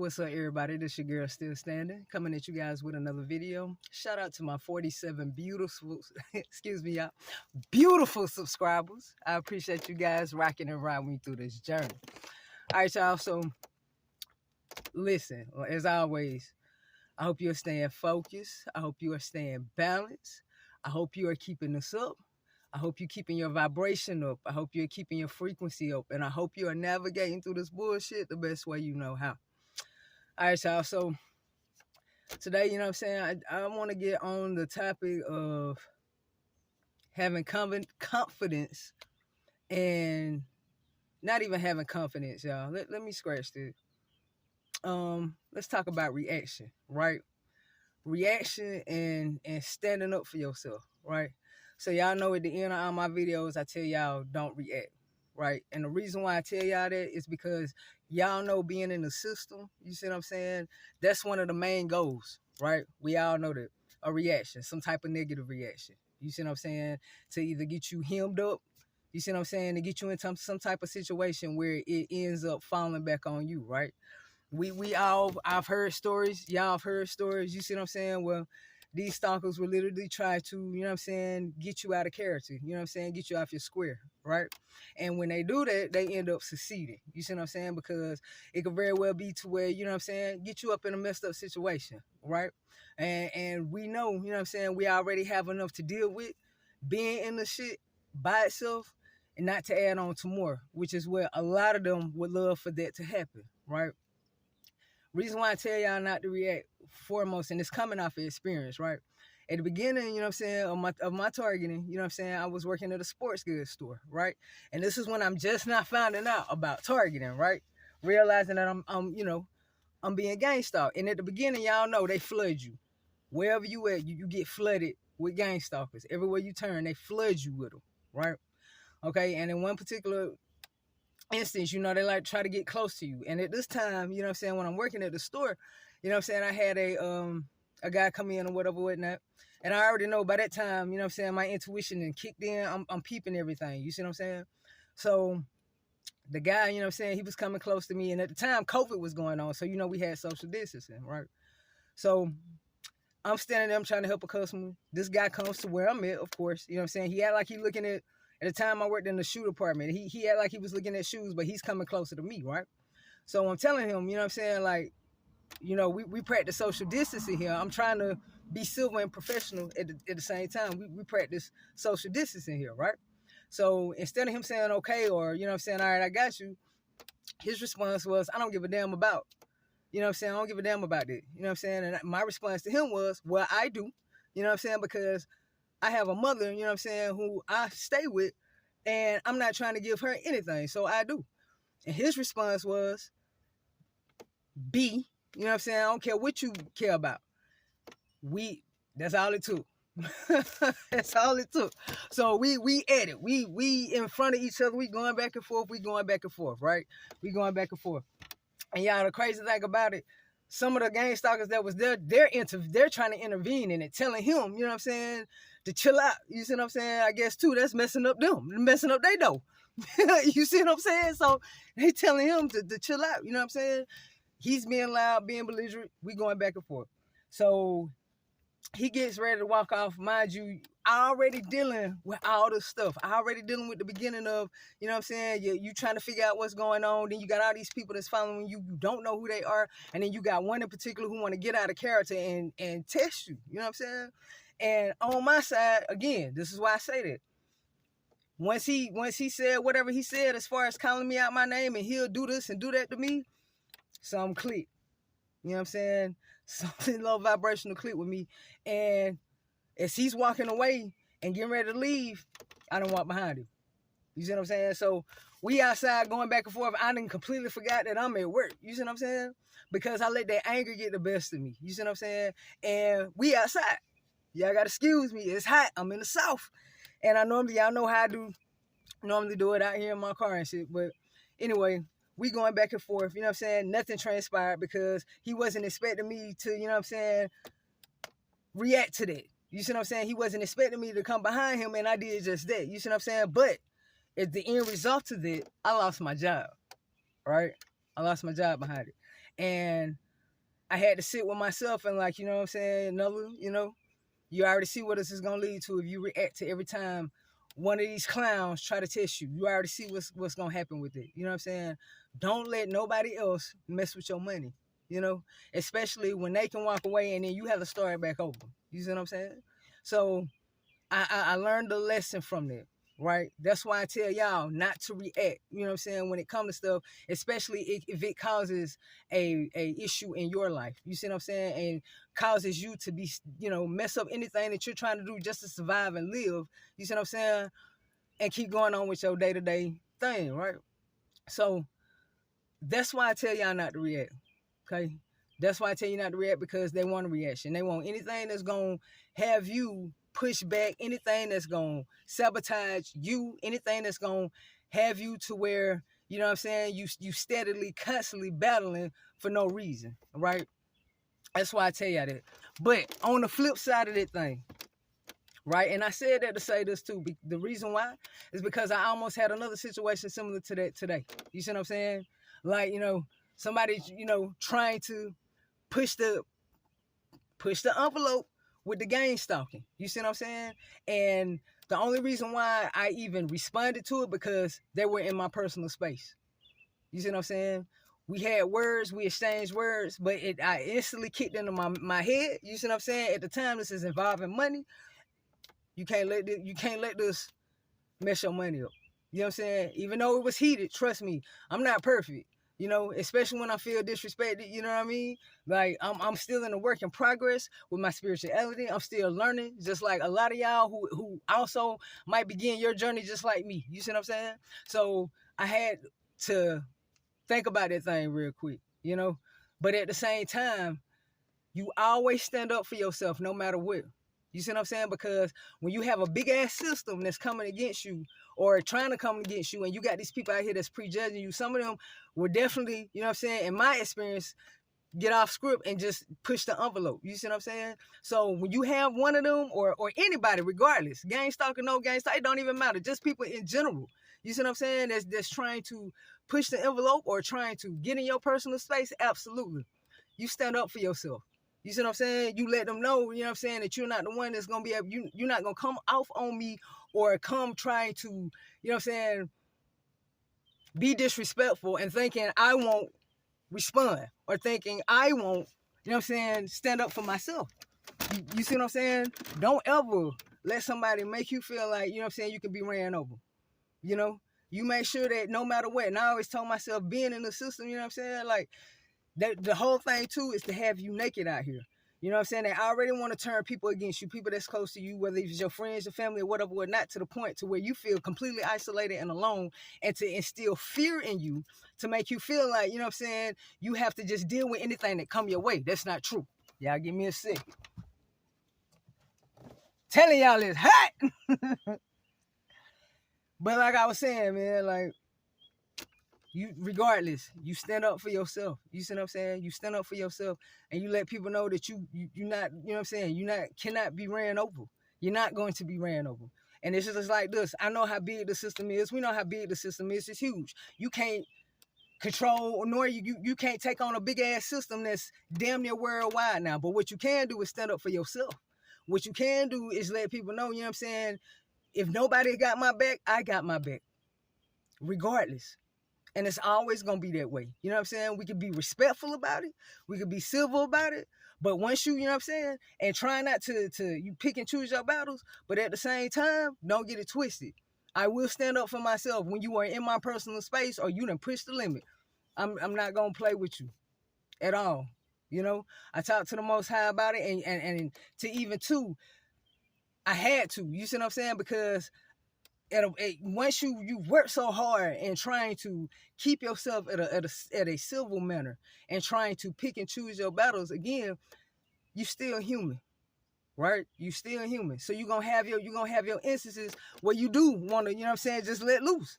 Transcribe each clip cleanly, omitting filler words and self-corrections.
What's up, everybody? This your girl Still Standing, coming at you guys with another video. Shout out to my 47 beautiful, excuse me, y'all, beautiful subscribers. I appreciate you guys rocking and riding me through this journey. All right, y'all. So, listen, as always, I hope you're staying focused. I hope you are staying balanced. I hope you are keeping this up. I hope you're keeping your vibration up. I hope you're keeping your frequency up. And I hope you are navigating through this bullshit the best way you know how. All right, y'all. So today, you know what I'm saying, I want to get on the topic of having confidence and not even having confidence, y'all. Let me scratch this. Let's talk about reaction, right? Reaction and standing up for yourself, right? So y'all know at the end of all my videos, I tell y'all don't react, right? And the reason why I tell y'all that is because y'all know being in the system, you see what I'm saying? That's one of the main goals, right? We all know that. A reaction, some type of negative reaction. You see what I'm saying? To either get you hemmed up, you see what I'm saying? To get you into some type of situation where it ends up falling back on you, right? I've heard stories, y'all have heard stories, you see what I'm saying? Well, these stalkers will literally try to, you know what I'm saying, get you out of character, you know what I'm saying, get you off your square, right? And when they do that, they end up succeeding, you see what I'm saying? Because it could very well be to where, you know what I'm saying, get you up in a messed up situation, right? And we know, you know what I'm saying, we already have enough to deal with being in the shit by itself and not to add on to more, which is where a lot of them would love for that to happen, right? Reason why I tell y'all not to react foremost, and it's coming off of experience, right? At the beginning, you know what I'm saying, of my targeting, you know what I'm saying, I was working at a sports goods store, right? And this is when I'm just not finding out about targeting, right? Realizing that I'm being gang stalked. And at the beginning, y'all know they flood you. Wherever you at, you get flooded with gang stalkers. Everywhere you turn, they flood you with them, right? Okay, and in one particular instance, you know, they like try to get close to you. And at this time, you know what I'm saying, when I'm working at the store, you know what I'm saying, I had a guy come in or whatever, whatnot. And I already know by that time, you know what I'm saying, my intuition and kicked in. I'm peeping everything. You see what I'm saying? So the guy, you know what I'm saying, he was coming close to me. And at the time, COVID was going on. So, you know, we had social distancing, right? So I'm standing there, I'm trying to help a customer. This guy comes to where I'm at, of course. You know what I'm saying? He act like he looking at the time I worked in the shoe department. He act like he was looking at shoes, but he's coming closer to me, right? So I'm telling him, you know what I'm saying, like, you know, we practice social distancing here. I'm trying to be civil and professional at the same time. We practice social distancing here, right? So instead of him saying, okay, or, you know what I'm saying, all right, I got you, his response was, I don't give a damn about. You know what I'm saying? I don't give a damn about that. You know what I'm saying? And my response to him was, well, I do. You know what I'm saying? Because I have a mother, you know what I'm saying, who I stay with, and I'm not trying to give her anything, so I do. And his response was, B, you know what I'm saying, I don't care what you care about. That's all it took. That's all it took. So we at it. We in front of each other. We going back and forth. Right? We going back and forth. And y'all, the crazy thing about it, some of the gang stalkers that was there, they're trying to intervene in it, telling him, you know what I'm saying, to chill out. You see what I'm saying? I guess too, that's messing up them, messing up they dough. You see what I'm saying? So they telling him to chill out. You know what I'm saying? He's being loud, being belligerent. We going back and forth. So he gets ready to walk off. Mind you, I already dealing with all this stuff. I already dealing with the beginning of, you know what I'm saying, you trying to figure out what's going on. Then you got all these people that's following you. You don't know who they are. And then you got one in particular who want to get out of character and test you. You know what I'm saying? And on my side, again, this is why I say that. Once he said whatever he said as far as calling me out my name and he'll do this and do that to me, something click. You know what I'm saying? Something low vibrational click with me. And as he's walking away and getting ready to leave, I don't walk behind him. You see what I'm saying? So we outside going back and forth. I done completely forgot that I'm at work. You see what I'm saying? Because I let that anger get the best of me. You see what I'm saying? And we outside. Y'all got to excuse me. It's hot. I'm in the South. And y'all know how I normally do it out here in my car and shit. But anyway, we going back and forth. You know what I'm saying? Nothing transpired because he wasn't expecting me to, you know what I'm saying, react to that. You see what I'm saying? He wasn't expecting me to come behind him, and I did just that. You see what I'm saying? But at the end result of that, I lost my job, right? I lost my job behind it. And I had to sit with myself and like, you know what I'm saying, Nella, you know, you already see what this is gonna lead to if you react to every time one of these clowns try to test you. You already see what's gonna happen with it. You know what I'm saying? Don't let nobody else mess with your money. You know, especially when they can walk away and then you have to start back over. You see what I'm saying? So I learned a lesson from that, right? That's why I tell y'all not to react, you know what I'm saying, when it comes to stuff, especially if it causes a issue in your life. You see what I'm saying? And causes you to be, you know, mess up anything that you're trying to do just to survive and live. You see what I'm saying? And keep going on with your day-to-day thing, right? So that's why I tell y'all not to react, okay? That's why I tell you not to react, because they want a reaction. They want anything that's going to have you push back, anything that's going to sabotage you, anything that's going to have you to where, you know what I'm saying, you steadily, constantly battling for no reason, right? That's why I tell y'all that. But on the flip side of that thing, right, and I said that to say this too, the reason why is because I almost had another situation similar to that today. You see what I'm saying? Like, you know, somebody, you know, trying to push the envelope with the gang stalking. You see what I'm saying? And the only reason why I even responded to it, because they were in my personal space. You see what I'm saying? We had words, we exchanged words, but I instantly kicked into my head. You see what I'm saying? At the time, this is involving money. You can't let this mess your money up. You know what I'm saying? Even though it was heated, trust me, I'm not perfect. You know, especially when I feel disrespected, you know what I mean? Like, I'm still in a work in progress with my spirituality. I'm still learning, just like a lot of y'all who also might begin your journey just like me. You see what I'm saying? So I had to think about that thing real quick, you know? But at the same time, you always stand up for yourself no matter what. You see what I'm saying? Because when you have a big ass system that's coming against you or trying to come against you, and you got these people out here that's prejudging you, some of them will definitely, you know what I'm saying, in my experience, get off script and just push the envelope. You see what I'm saying? So when you have one of them, or anybody, regardless, gang stalker, no gang stalker, it don't even matter. Just people in general. You see what I'm saying? That's trying to push the envelope or trying to get in your personal space. Absolutely. You stand up for yourself. You see what I'm saying? You let them know, you know what I'm saying, that you're not the one that's going to be able, you're not going to come off on me or come trying to, you know what I'm saying, be disrespectful and thinking I won't respond, or thinking I won't, you know what I'm saying, stand up for myself. You see what I'm saying? Don't ever let somebody make you feel like, you know what I'm saying, you can be ran over. You know? You make sure that no matter what, and I always tell myself, being in the system, you know what I'm saying, like, the whole thing too is to have you naked out here. You know what I'm saying? They already want to turn people against you, people that's close to you, whether it's your friends, your family, or whatever, or not, to the point to where you feel completely isolated and alone, and to instill fear in you to make you feel like, you know what I'm saying, you have to just deal with anything that come your way. That's not true. Y'all give me a second. Telling y'all it's hot. But like I was saying, man, like, you, regardless, you stand up for yourself. You see what I'm saying? You stand up for yourself, and you let people know that you're not, you know what I'm saying, cannot be ran over. You're not going to be ran over. And it's just like this. I know how big the system is. We know how big the system is. It's huge. You can't control, nor you can't take on a big ass system that's damn near worldwide now. But what you can do is stand up for yourself. What you can do is let people know, you know what I'm saying, if nobody got my back, I got my back. Regardless. And it's always going to be that way. You know what I'm saying? We can be respectful about it. We can be civil about it. But once you know what I'm saying, and try not to you pick and choose your battles, but at the same time, don't get it twisted. I will stand up for myself when you are in my personal space or you done push the limit. I'm not going to play with you at all. You know, I talked to the Most High about it, and to even too, I had to. You see what I'm saying? Because once you work so hard and trying to keep yourself at a civil manner and trying to pick and choose your battles, again, you still human, right? You still human. So you're gonna have your instances where you do want to, you know what I'm saying, just let loose,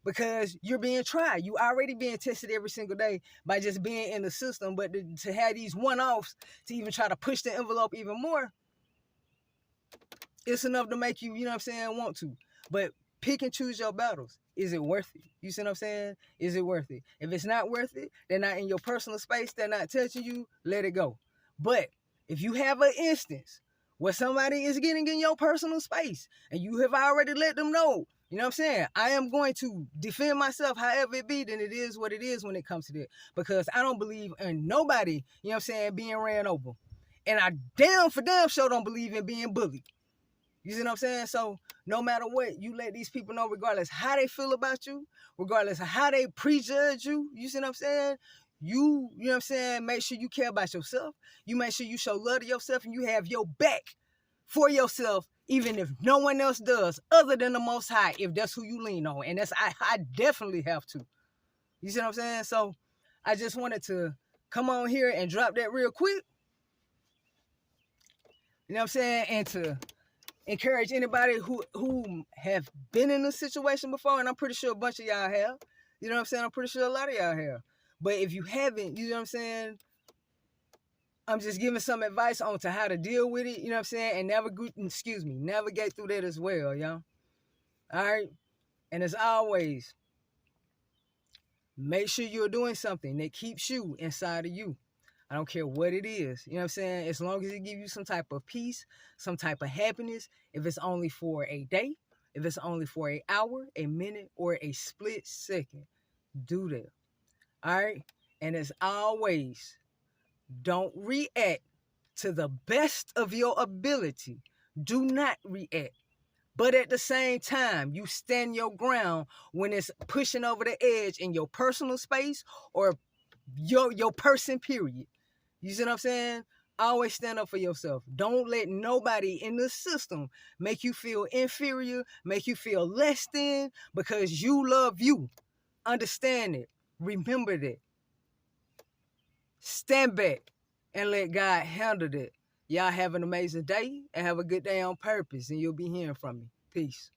because you're being tried. You already being tested every single day by just being in the system. But to have these one-offs to even try to push the envelope even more, it's enough to make you, you know what I'm saying, want to. But pick and choose your battles. is it worth it? You see what I'm saying? Is it worth it? If it's not worth it, they're not in your personal space, they're not touching you, let it go. But if you have an instance where somebody is getting in your personal space and you have already let them know, you know what I'm saying? I am going to defend myself however it be, then it is what it is when it comes to that. Because I don't believe in nobody, you know what I'm saying, being ran over. And I damn sure don't believe in being bullied. You see what I'm saying? So no matter what, you let these people know, regardless how they feel about you, regardless of how they prejudge you, you see what I'm saying? You know what I'm saying? Make sure you care about yourself. You make sure you show love to yourself and you have your back for yourself, even if no one else does, other than the Most High, if that's who you lean on. And that's I definitely have to. You see what I'm saying? So I just wanted to come on here and drop that real quick. You know what I'm saying? And to encourage anybody who have been in this situation before, and I'm pretty sure a bunch of y'all have. You know what I'm saying? I'm pretty sure a lot of y'all have. But if you haven't, you know what I'm saying? I'm just giving some advice on to how to deal with it, you know what I'm saying? And navigate through that as well, y'all. All right? And as always, make sure you're doing something that keeps you inside of you. I don't care what it is. You know what I'm saying? As long as it gives you some type of peace, some type of happiness, if it's only for a day, if it's only for an hour, a minute, or a split second, do that. All right? And as always, don't react to the best of your ability. Do not react. But at the same time, you stand your ground when it's pushing over the edge in your personal space or your person, period. You see what I'm saying? Always stand up for yourself. Don't let nobody in the system make you feel inferior, make you feel less than, because you love you. Understand it. Remember that. Stand back and let God handle that. Y'all have an amazing day and have a good day on purpose, and you'll be hearing from me. Peace.